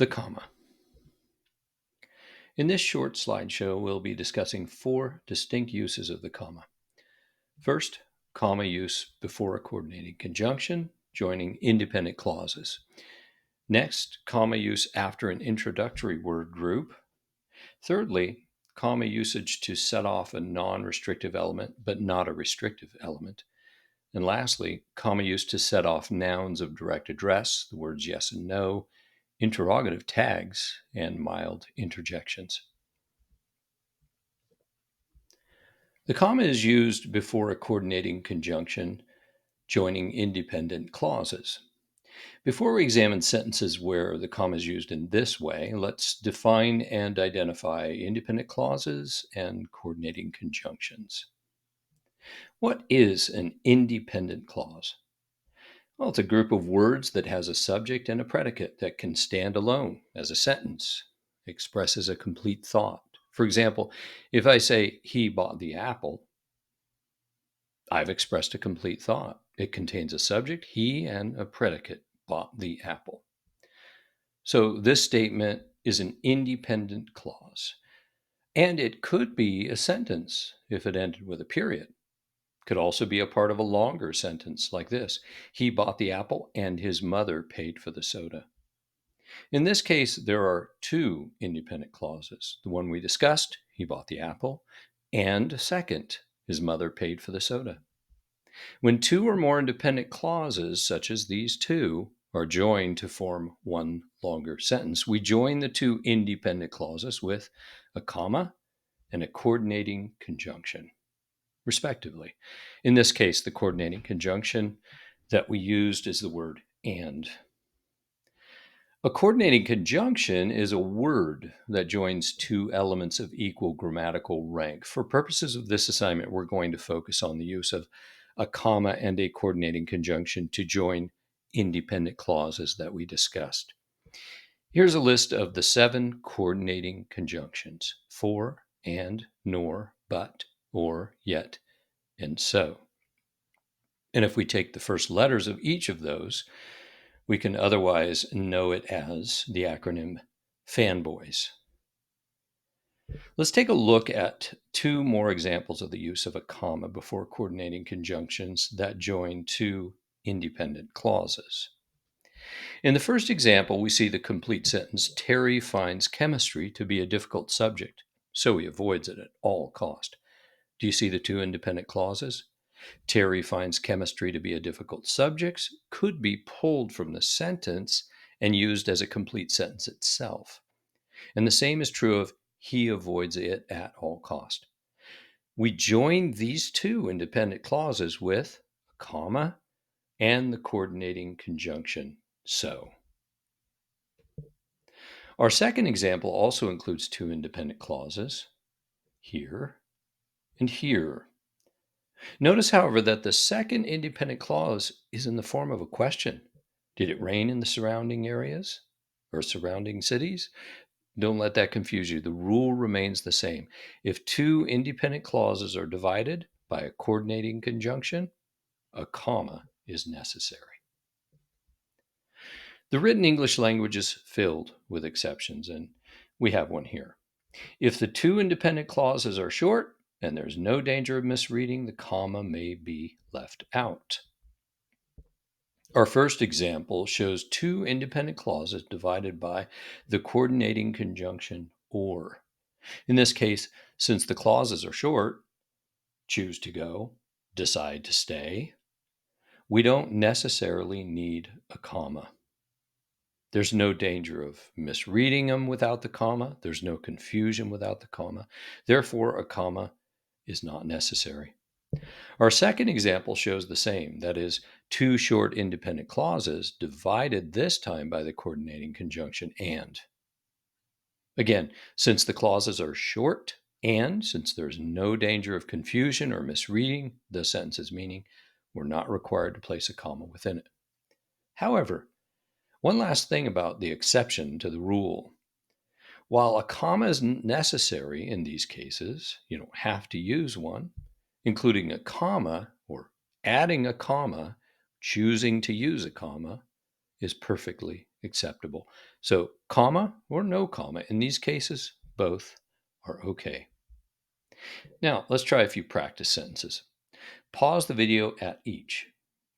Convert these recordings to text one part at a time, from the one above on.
The comma. In this short slideshow, we'll be discussing 4 distinct uses of the comma. First, comma use before a coordinating conjunction, joining independent clauses. Next, comma use after an introductory word group. Thirdly, comma usage to set off a non-restrictive element, but not a restrictive element. And lastly, comma use to set off nouns of direct address, the words yes and no, interrogative tags, and mild interjections. The comma is used before a coordinating conjunction, joining independent clauses. Before we examine sentences where the comma is used in this way, let's define and identify independent clauses and coordinating conjunctions. What is an independent clause? Well, it's a group of words that has a subject and a predicate that can stand alone as a sentence, expresses a complete thought. For example, if I say, he bought the apple, I've expressed a complete thought. It contains a subject, he, and a predicate, bought the apple. So this statement is an independent clause. And it could be a sentence if it ended with a period. Could also be a part of a longer sentence like this. He bought the apple and his mother paid for the soda. In this case, there are 2 independent clauses. The one we discussed, he bought the apple, and second, his mother paid for the soda. When 2 or more independent clauses, such as these 2, are joined to form one longer sentence, we join the 2 independent clauses with a comma and a coordinating conjunction, respectively. In this case, the coordinating conjunction that we used is the word and. A coordinating conjunction is a word that joins 2 elements of equal grammatical rank. For purposes of this assignment, we're going to focus on the use of a comma and a coordinating conjunction to join independent clauses that we discussed. Here's a list of the 7 coordinating conjunctions: for, and, nor, but, or, yet, and so. And if we take the first letters of each of those, we can otherwise know it as the acronym fanboys. Let's take a look at 2 more examples of the use of a comma before coordinating conjunctions that join 2 independent clauses. In the first example, we see the complete sentence, Terry finds chemistry to be a difficult subject, so he avoids it at all cost. Do you see the 2 independent clauses? Terry finds chemistry to be a difficult subject could be pulled from the sentence and used as a complete sentence itself. And the same is true of he avoids it at all cost. We join these 2 independent clauses with a comma and the coordinating conjunction so. Our second example also includes 2 independent clauses, here and here. Notice, however, that the second independent clause is in the form of a question. Did it rain in the surrounding areas or surrounding cities? Don't let that confuse you. The rule remains the same. If 2 independent clauses are divided by a coordinating conjunction, a comma is necessary. The written English language is filled with exceptions, and we have one here. If the 2 independent clauses are short and there's no danger of misreading, the comma may be left out. Our first example shows 2 independent clauses divided by the coordinating conjunction or. In this case, since the clauses are short, choose to go, decide to stay, we don't necessarily need a comma. There's no danger of misreading them without the comma. There's no confusion without the comma. Therefore, a comma is not necessary. Our second example shows the same. That is, 2 short independent clauses divided this time by the coordinating conjunction and. Again, since the clauses are short and since there's no danger of confusion or misreading the sentence's meaning, we're not required to place a comma within it. However, one last thing about the exception to the rule. While a comma is necessary in these cases, you don't have to use one. Including a comma or adding a comma, choosing to use a comma, is perfectly acceptable. So, comma or no comma. In these cases, both are okay. Now, let's try a few practice sentences. Pause the video at each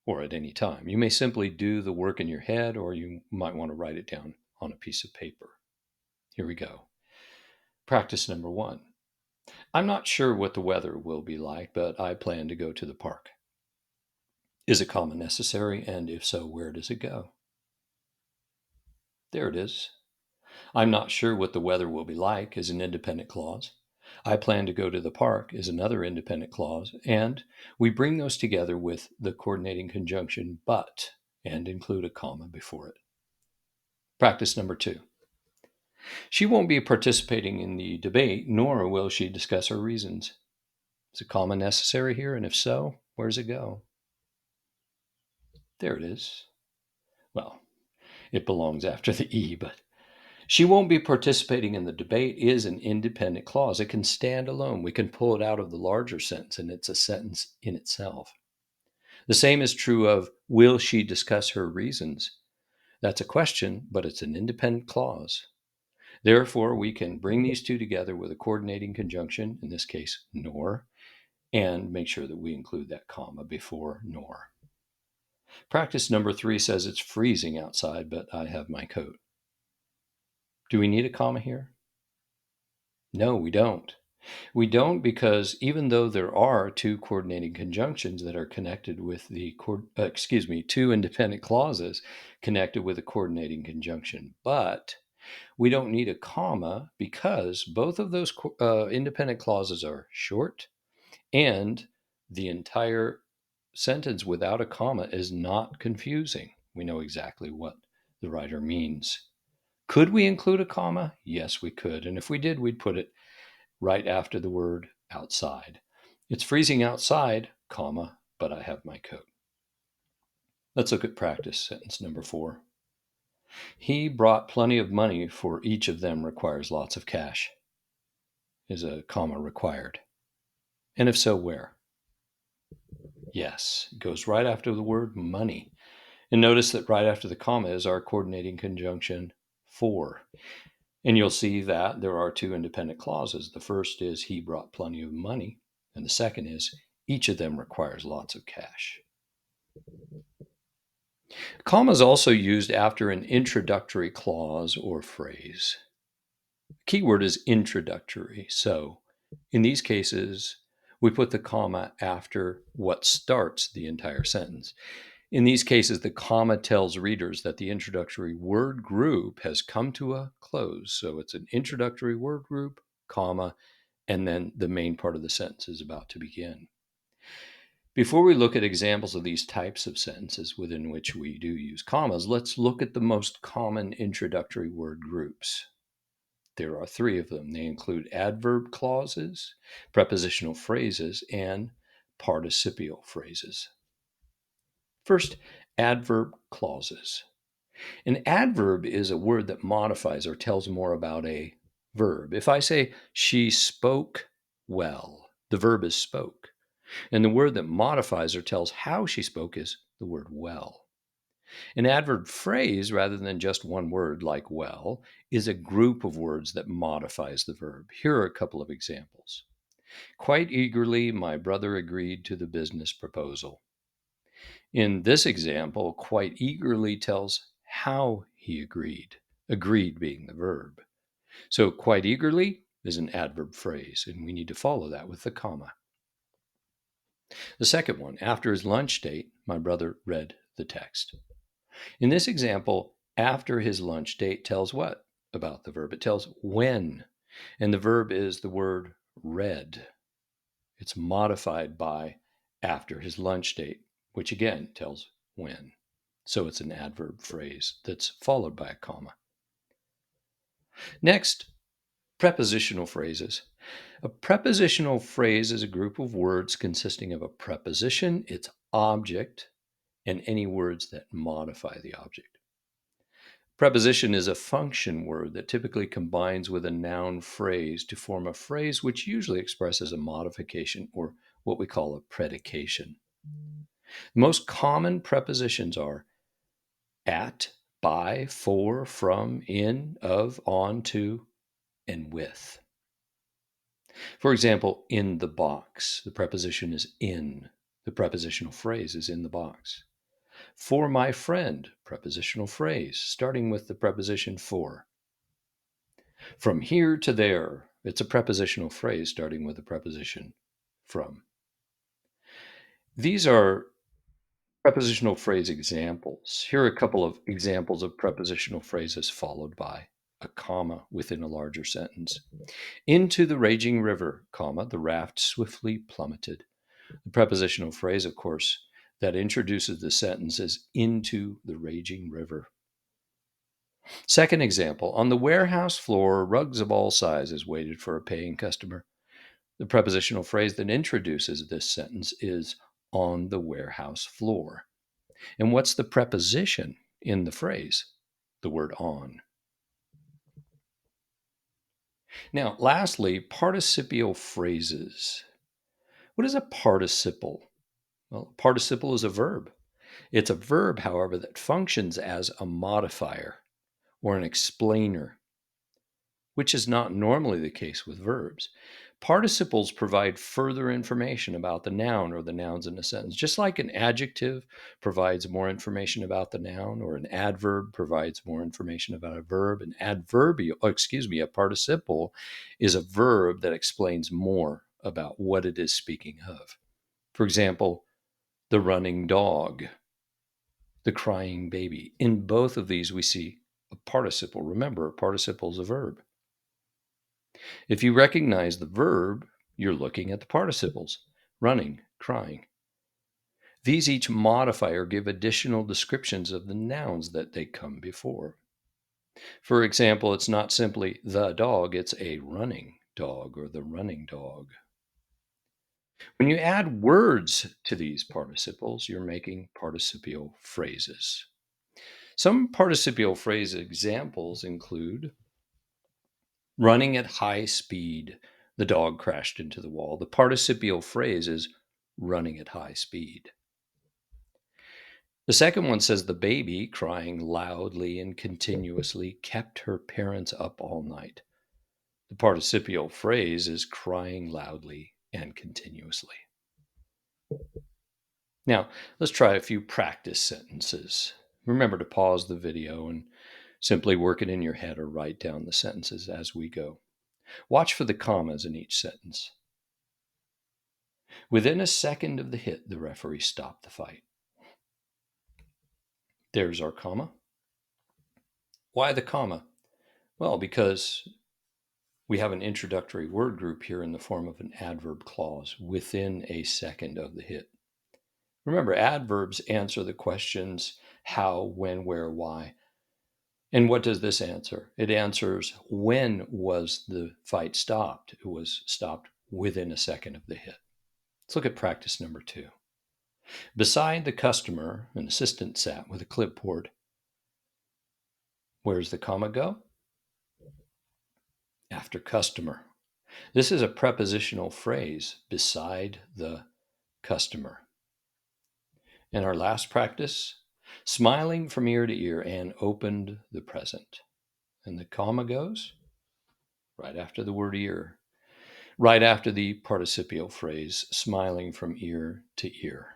or at any time. You may simply do the work in your head, or you might want to write it down on a piece of paper. Here we go. Practice number 1. I'm not sure what the weather will be like, but I plan to go to the park. Is a comma necessary? And if so, where does it go? There it is. I'm not sure what the weather will be like is an independent clause. I plan to go to the park is another independent clause. And we bring those together with the coordinating conjunction but and include a comma before it. Practice number 2. She won't be participating in the debate, nor will she discuss her reasons. Is a comma necessary here? And if so, where does it go? There it is. Well, it belongs after the E, but she won't be participating in the debate is an independent clause. It can stand alone. We can pull it out of the larger sentence, and it's a sentence in itself. The same is true of will she discuss her reasons? That's a question, but it's an independent clause. Therefore, we can bring these two together with a coordinating conjunction, in this case, nor, and make sure that we include that comma before nor. Practice number 3 says it's freezing outside, but I have my coat. Do we need a comma here? No, we don't. We don't, because even though there are two coordinating conjunctions that are connected with the two independent clauses connected with a coordinating conjunction, but we don't need a comma because both of those independent clauses are short, and the entire sentence without a comma is not confusing. We know exactly what the writer means. Could we include a comma? Yes, we could. And if we did, we'd put it right after the word outside. It's freezing outside, comma, but I have my coat. Let's look at practice sentence number 4. He brought plenty of money for each of them requires lots of cash. Is a comma required? And if so, where? Yes, it goes right after the word money. And notice that right after the comma is our coordinating conjunction for. And you'll see that there are two independent clauses. The first is he brought plenty of money, and the second is each of them requires lots of cash. Comma is also used after an introductory clause or phrase. The key word is introductory. So in these cases, we put the comma after what starts the entire sentence. In these cases, the comma tells readers that the introductory word group has come to a close. So it's an introductory word group, comma, and then the main part of the sentence is about to begin. Before we look at examples of these types of sentences within which we do use commas, let's look at the most common introductory word groups. There are 3 of them. They include adverb clauses, prepositional phrases, and participial phrases. First, adverb clauses. An adverb is a word that modifies or tells more about a verb. If I say, she spoke well, the verb is spoke. And the word that modifies or tells how she spoke is the word well. An adverb phrase, rather than just one word like well, is a group of words that modifies the verb. Here are a couple of examples. Quite eagerly, my brother agreed to the business proposal. In this example, quite eagerly tells how he agreed being the verb. So quite eagerly is an adverb phrase, and we need to follow that with the comma. The second one, after his lunch date, my brother read the text. In this example, after his lunch date tells what about the verb? It tells when, and the verb is the word read. It's modified by after his lunch date, which again tells when. So it's an adverb phrase that's followed by a comma. Next, prepositional phrases. A prepositional phrase is a group of words consisting of a preposition, its object, and any words that modify the object. Preposition is a function word that typically combines with a noun phrase to form a phrase which usually expresses a modification or what we call a predication. The most common prepositions are at, by, for, from, in, of, on, to, and with. For example, in the box, the preposition is in. The prepositional phrase is in the box. For my friend, prepositional phrase, starting with the preposition for. From here to there, it's a prepositional phrase starting with the preposition from. These are prepositional phrase examples. Here are a couple of examples of prepositional phrases followed by a comma within a larger sentence. Into the raging river, comma, the raft swiftly plummeted. The prepositional phrase, of course, that introduces the sentence is into the raging river. Second example, on the warehouse floor, rugs of all sizes waited for a paying customer. The prepositional phrase that introduces this sentence is on the warehouse floor. And what's the preposition in the phrase? The word on. Now, lastly, participial phrases. What is a participle? Well, a participle is a verb. It's a verb, however, that functions as a modifier or an explainer, which is not normally the case with verbs. Participles provide further information about the noun or the nouns in a sentence. Just like an adjective provides more information about the noun, or an adverb provides more information about a verb, a participle is a verb that explains more about what it is speaking of. For example, the running dog, the crying baby. In both of these, we see a participle. Remember, a participle is a verb. If you recognize the verb, you're looking at the participles: running, crying. These each modify or give additional descriptions of the nouns that they come before. For example, it's not simply the dog, it's a running dog or the running dog. When you add words to these participles, you're making participial phrases. Some participial phrase examples include running at high speed. The dog crashed into the wall. The participial phrase is running at high speed. The second one says the baby, crying loudly and continuously, kept her parents up all night. The participial phrase is crying loudly and continuously. Now, let's try a few practice sentences. Remember to pause the video and simply work it in your head or write down the sentences as we go. Watch for the commas in each sentence. Within a second of the hit, the referee stopped the fight. There's our comma. Why the comma? Well, because we have an introductory word group here in the form of an adverb clause within a second of the hit. Remember, adverbs answer the questions how, when, where, why. And what does this answer? It answers when was the fight stopped? It was stopped within a second of the hit. Let's look at practice number 2. Beside the customer, an assistant sat with a clipboard. Where's the comma go? After customer. This is a prepositional phrase, beside the customer. In our last practice, smiling from ear to ear, Anne opened the present. And the comma goes right after the word ear, right after the participial phrase, smiling from ear to ear.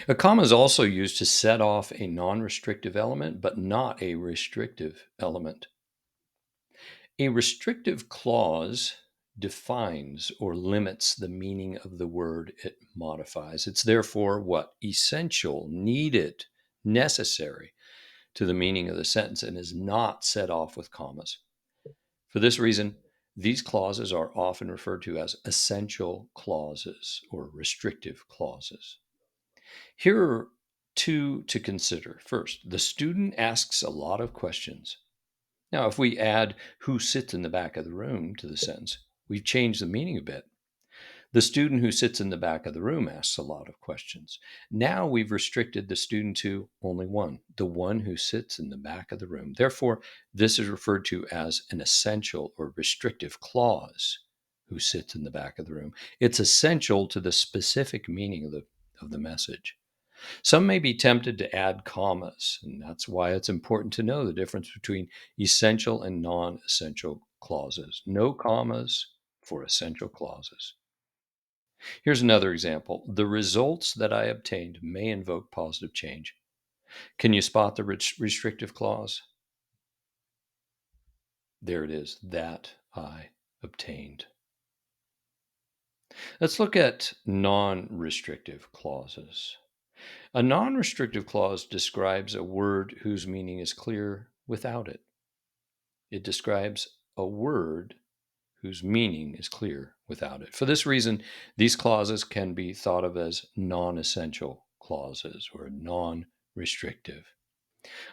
A comma is also used to set off a non-restrictive element, but not a restrictive element. A restrictive clause defines or limits the meaning of the word it modifies. It's therefore what? Essential, needed, necessary to the meaning of the sentence, and is not set off with commas. For this reason, these clauses are often referred to as essential clauses or restrictive clauses. Here are 2 to consider. First, the student asks a lot of questions. Now, if we add who sits in the back of the room to the sentence, we've changed the meaning a bit. The student who sits in the back of the room asks a lot of questions. Now we've restricted the student to only one, the one who sits in the back of the room. Therefore, this is referred to as an essential or restrictive clause, who sits in the back of the room. It's essential to the specific meaning of the message. Some may be tempted to add commas, and that's why it's important to know the difference between essential and non essential clauses. No commas for essential clauses. Here's another example. The results that I obtained may invoke positive change. Can you spot the restrictive clause? There it is, that I obtained. Let's look at non restrictive clauses. A non restrictive clause describes a word whose meaning is clear without it. It describes a word whose meaning is clear without it. For this reason, these clauses can be thought of as non essential clauses or non restrictive,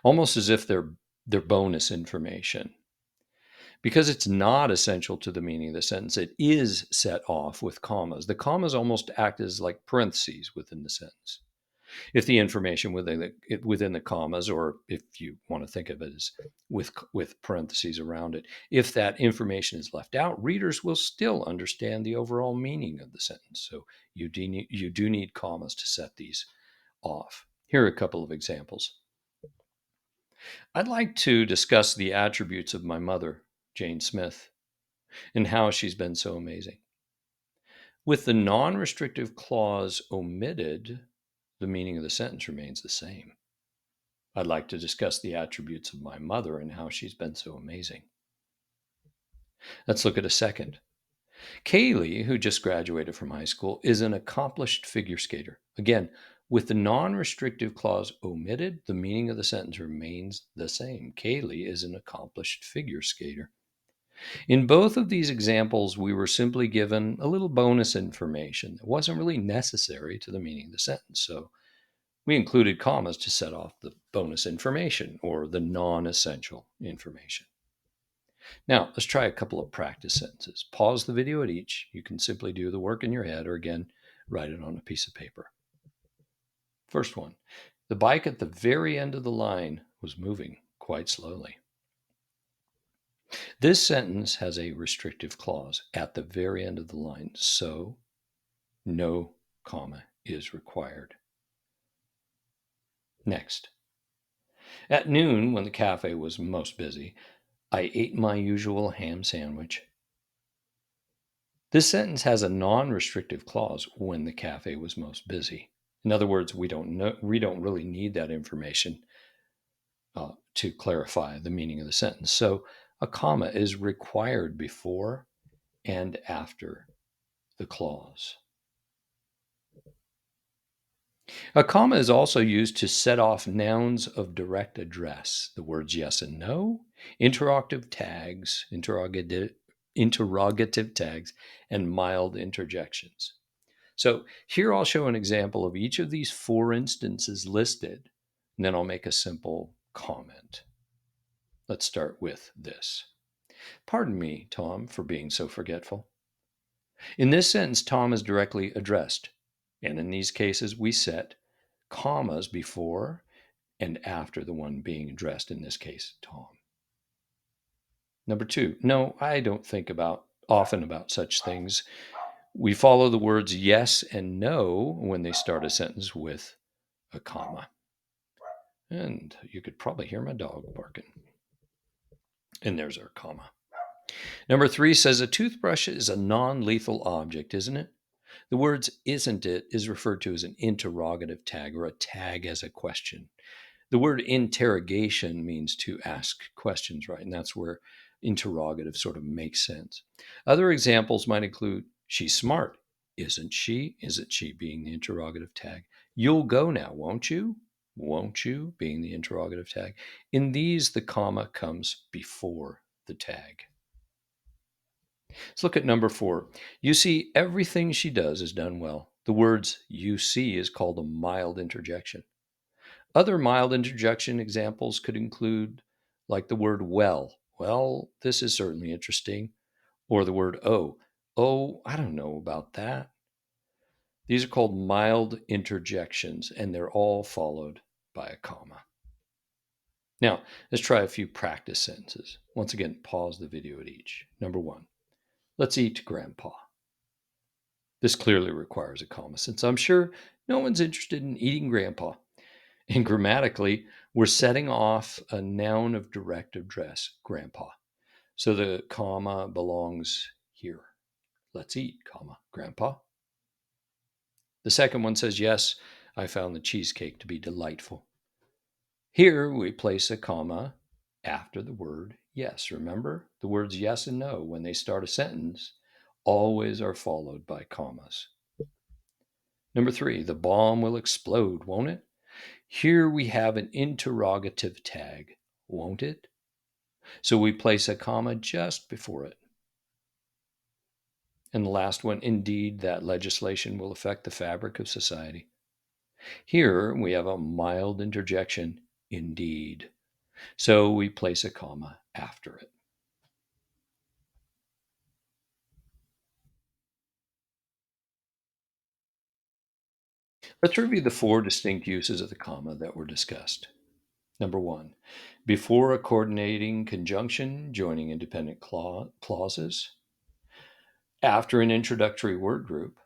almost as if they're bonus information. Because it's not essential to the meaning of the sentence, it is set off with commas. The commas almost act as like parentheses within the sentence. If the information within the commas, or if you want to think of it as with parentheses around it, if that information is left out, readers will still understand the overall meaning of the sentence. So you do need commas to set these off. Here are a couple of examples. I'd like to discuss the attributes of my mother, Jane Smith, and how she's been so amazing. With the non restrictive clause omitted, the meaning of the sentence remains the same. I'd like to discuss the attributes of my mother and how she's been so amazing. Let's look at a second. Kaylee, who just graduated from high school, is an accomplished figure skater. Again, with the non restrictive clause omitted, the meaning of the sentence remains the same. Kaylee is an accomplished figure skater. In both of these examples, we were simply given a little bonus information that wasn't really necessary to the meaning of the sentence. So we included commas to set off the bonus information or the non essential information. Now, let's try a couple of practice sentences. Pause the video at each. You can simply do the work in your head or again, write it on a piece of paper. First one, the bike at the very end of the line was moving quite slowly. This sentence has a restrictive clause at the very end of the line, so no comma is required. Next, at noon, when the cafe was most busy, I ate my usual ham sandwich. This sentence has a non-restrictive clause when the cafe was most busy. In other words, we don't really need that information to clarify the meaning of the sentence. So a comma is required before and after the clause. A comma is also used to set off nouns of direct address, the words yes and no, interrogative tags, interrogative tags, and mild interjections. So here I'll show an example of each of these four instances listed, and then I'll make a simple comment. Let's start with this. Pardon me, Tom, for being so forgetful. In this sentence, Tom is directly addressed, and in these cases, we set commas before and after the one being addressed, in this case, Tom. Number two, no, I don't think often about such things. We follow the words yes and no when they start a sentence with a comma. And you could probably hear my dog barking. And there's our comma. Number three says a toothbrush is a non-lethal object, isn't it? The words isn't it is referred to as an interrogative tag or a tag as a question. The word interrogation means to ask questions, right? And that's where interrogative sort of makes sense. Other examples might include she's smart. Isn't she? Isn't she being the interrogative tag? You'll go now, won't you? Won't you being the interrogative tag? In these, the comma comes before the tag. Let's look at number four. You see, everything she does is done well. The words you see is called a mild interjection. Other mild interjection examples could include, like the word well. Well, this is certainly interesting. Or the word oh. Oh, I don't know about that. These are called mild interjections, and they're all followed by a comma. Now, let's try a few practice sentences. Once again, pause the video at each. Number one, let's eat Grandpa. This clearly requires a comma, since I'm sure no one's interested in eating grandpa. And grammatically, we're setting off a noun of direct address, grandpa. So the comma belongs here. Let's eat, comma, grandpa. The second one says, yes, I found the cheesecake to be delightful. Here we place a comma after the word yes. Remember, the words yes and no, when they start a sentence, always are followed by commas. Number three, the bomb will explode, won't it? Here we have an interrogative tag, won't it? So we place a comma just before it. And the last one, indeed, that legislation will affect the fabric of society. Here we have a mild interjection, indeed. So we place a comma after it. Let's review the four distinct uses of the comma that were discussed. Number one, before a coordinating conjunction joining independent clauses, after an introductory word group,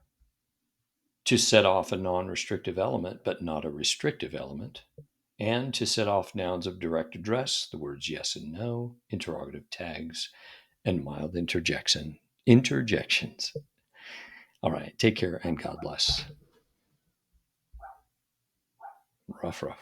to set off a non restrictive element but not a restrictive element, and to set off nouns of direct address, the words yes and no, interrogative tags, and mild interjections. All right, take care and God bless. Rough, rough.